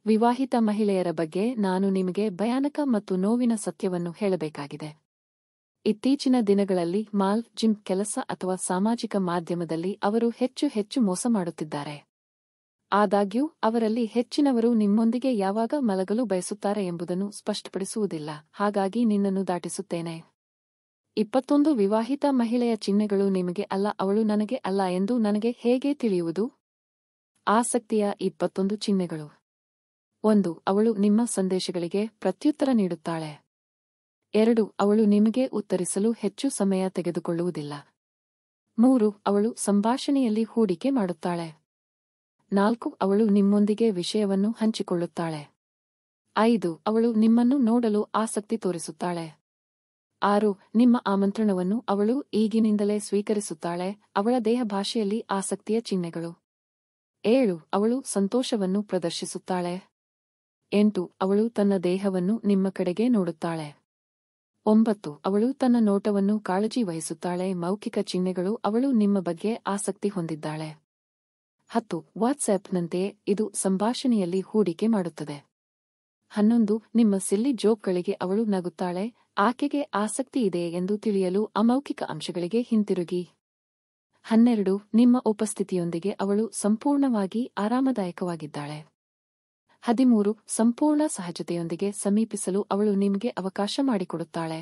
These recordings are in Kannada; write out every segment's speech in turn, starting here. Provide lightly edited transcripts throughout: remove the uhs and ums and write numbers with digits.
ವಿವಾಹಿತ ಮಹಿಳೆಯರ ಬಗ್ಗೆ ನಾನು ನಿಮಗೆ ಭಯಾನಕ ಮತ್ತು ನೋವಿನ ಸತ್ಯವನ್ನು ಹೇಳಬೇಕಾಗಿದೆ. ಇತ್ತೀಚಿನ ದಿನಗಳಲ್ಲಿ ಮಾಲ್, ಜಿಮ್, ಕೆಲಸ ಅಥವಾ ಸಾಮಾಜಿಕ ಮಾಧ್ಯಮದಲ್ಲಿ ಅವರು ಹೆಚ್ಚು ಮೋಸ ಮಾಡುತ್ತಿದ್ದಾರೆ. ಆದಾಗ್ಯೂ ಅವರಲ್ಲಿ ಹೆಚ್ಚಿನವರು ನಿಮ್ಮೊಂದಿಗೆ ಯಾವಾಗ ಮಲಗಲು ಬಯಸುತ್ತಾರೆ ಎಂಬುದನ್ನು ಸ್ಪಷ್ಟಪಡಿಸುವುದಿಲ್ಲ. ಹಾಗಾಗಿ ನಿನ್ನನ್ನು ದಾಟಿಸುತ್ತೇನೆ. 21 ವಿವಾಹಿತ ಮಹಿಳೆಯ ಚಿಹ್ನೆಗಳು ನಿಮಗೆ ಅಲ್ಲ, ಅವಳು ನನಗೆ ಅಲ್ಲ ಎಂದು ನನಗೆ ಹೇಗೆ ತಿಳಿಯುವುದು? ಆಸಕ್ತಿಯ 21 ಚಿಹ್ನೆಗಳು. 1. ಅವಳು ನಿಮ್ಮ ಸಂದೇಶಗಳಿಗೆ ಪ್ರತ್ಯುತ್ತರ ನೀಡುತ್ತಾಳೆ. 2. ಅವಳು ನಿಮಗೆ ಉತ್ತರಿಸಲು ಹೆಚ್ಚು ಸಮಯ ತೆಗೆದುಕೊಳ್ಳುವುದಿಲ್ಲ. 3. ಅವಳು ಸಂಭಾಷಣೆಯಲ್ಲಿ ಹೂಡಿಕೆ ಮಾಡುತ್ತಾಳೆ. 4. ಅವಳು ನಿಮ್ಮೊಂದಿಗೆ ವಿಷಯವನ್ನು ಹಂಚಿಕೊಳ್ಳುತ್ತಾಳೆ. 5. ಅವಳು ನಿಮ್ಮನ್ನು ನೋಡಲು ಆಸಕ್ತಿ ತೋರಿಸುತ್ತಾಳೆ. 6. ನಿಮ್ಮ ಆಮಂತ್ರಣವನ್ನು ಅವಳು ಈಗಿನಿಂದಲೇ ಸ್ವೀಕರಿಸುತ್ತಾಳೆ. ಅವಳ ದೇಹ ಭಾಷೆಯಲ್ಲಿ ಆಸಕ್ತಿಯ ಚಿಹ್ನೆಗಳು. 7. ಅವಳು ಸಂತೋಷವನ್ನು ಪ್ರದರ್ಶಿಸುತ್ತಾಳೆ. 8. ಅವಳು ತನ್ನ ದೇಹವನ್ನು ನಿಮ್ಮ ಕಡೆಗೆ ನೋಡುತ್ತಾಳೆ. 9. ಅವಳು ತನ್ನ ನೋಟವನ್ನು ಕಾಳಜಿ ವಹಿಸುತ್ತಾಳೆ. ಮೌಖಿಕ ಚಿಹ್ನೆಗಳು ಅವಳು ನಿಮ್ಮ ಬಗ್ಗೆ ಆಸಕ್ತಿ ಹೊಂದಿದ್ದಾಳೆ. 10. ವಾಟ್ಸ್ಆ್ಯಪ್ನಂತೆಯೇ ಇದು ಸಂಭಾಷಣೆಯಲ್ಲಿ ಹೂಡಿಕೆ ಮಾಡುತ್ತದೆ. 11. ನಿಮ್ಮ ಸಿಲ್ಲಿ ಜೋಕ್ಗಳಿಗೆ ಅವಳು ನಗುತ್ತಾಳೆ. ಆಕೆಗೆ ಆಸಕ್ತಿ ಇದೆ ಎಂದು ತಿಳಿಯಲು ಅಮೌಖಿಕ ಅಂಶಗಳಿಗೆ ಹಿಂತಿರುಗಿ. 12. ನಿಮ್ಮ ಉಪಸ್ಥಿತಿಯೊಂದಿಗೆ ಅವಳು ಸಂಪೂರ್ಣವಾಗಿ ಆರಾಮದಾಯಕವಾಗಿದ್ದಾಳೆ. 13. ಸಂಪೂರ್ಣ ಸಹಜತೆಯೊಂದಿಗೆ ಸಮೀಪಿಸಲು ಅವಳು ನಿಮಗೆ ಅವಕಾಶ ಮಾಡಿಕೊಡುತ್ತಾಳೆ.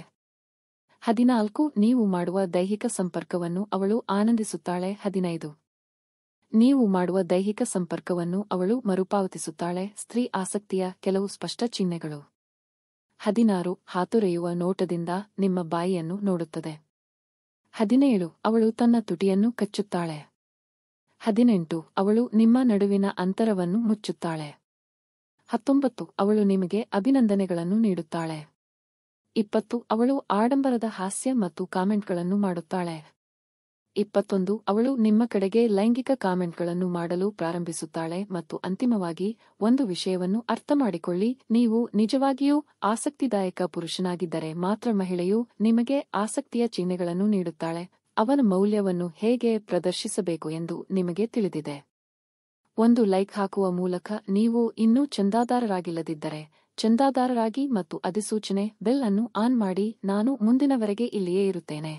14. ನೀವು ಮಾಡುವ ದೈಹಿಕ ಸಂಪರ್ಕವನ್ನು ಅವಳು ಆನಂದಿಸುತ್ತಾಳೆ. 15. ನೀವು ಮಾಡುವ ದೈಹಿಕ ಸಂಪರ್ಕವನ್ನು ಅವಳು ಮರುಪಾವತಿಸುತ್ತಾಳೆ. ಸ್ತ್ರೀ ಆಸಕ್ತಿಯ ಕೆಲವು ಸ್ಪಷ್ಟ ಚಿಹ್ನೆಗಳು. 16. ಹಾತೊರೆಯುವ ನೋಟದಿಂದ ನಿಮ್ಮ ಬಾಯಿಯನ್ನು ನೋಡುತ್ತದೆ. 17. ಅವಳು ತನ್ನ ತುಟಿಯನ್ನು ಕಚ್ಚುತ್ತಾಳೆ. 18. ಅವಳು ನಿಮ್ಮ ನಡುವಿನ ಅಂತರವನ್ನು ಮುಚ್ಚುತ್ತಾಳೆ. 19. ಅವಳು ನಿಮಗೆ ಅಭಿನಂದನೆಗಳನ್ನು ನೀಡುತ್ತಾಳೆ. 20. ಅವಳು ಆಡಂಬರದ ಹಾಸ್ಯ ಮತ್ತು ಕಾಮೆಂಟ್ಗಳನ್ನು ಮಾಡುತ್ತಾಳೆ. 21. ಅವಳು ನಿಮ್ಮ ಕಡೆಗೆ ಲೈಂಗಿಕ ಕಾಮೆಂಟ್ಗಳನ್ನು ಮಾಡಲು ಪ್ರಾರಂಭಿಸುತ್ತಾಳೆ. ಮತ್ತು ಅಂತಿಮವಾಗಿ, ಒಂದು ವಿಷಯವನ್ನು ಅರ್ಥಮಾಡಿಕೊಳ್ಳಿ, ನೀವು ನಿಜವಾಗಿಯೂ ಆಸಕ್ತಿದಾಯಕ ಪುರುಷನಾಗಿದ್ದರೆ ಮಾತ್ರ ಮಹಿಳೆಯು ನಿಮಗೆ ಆಸಕ್ತಿಯ ಚಿಹ್ನೆಗಳನ್ನು ನೀಡುತ್ತಾಳೆ. ಅವನ ಮೌಲ್ಯವನ್ನು ಹೇಗೆ ಪ್ರದರ್ಶಿಸಬೇಕು ಎಂದು ನಿಮಗೆ ತಿಳಿದಿದೆ. ಒಂದು ಲೈಕ್ ಹಾಕುವ ಮೂಲಕ ನೀವು ಇನ್ನೂ ಚಂದಾದಾರರಾಗಿಲ್ಲದಿದ್ದರೆ ಚಂದಾದಾರರಾಗಿ ಮತ್ತು ಅಧಿಸೂಚನೆ ಬೆಲ್ ಅನ್ನು ಆನ್ ಮಾಡಿ. ನಾನು ಮುಂದಿನವರೆಗೆ ಇಲ್ಲಿಯೇ ಇರುತ್ತೇನೆ.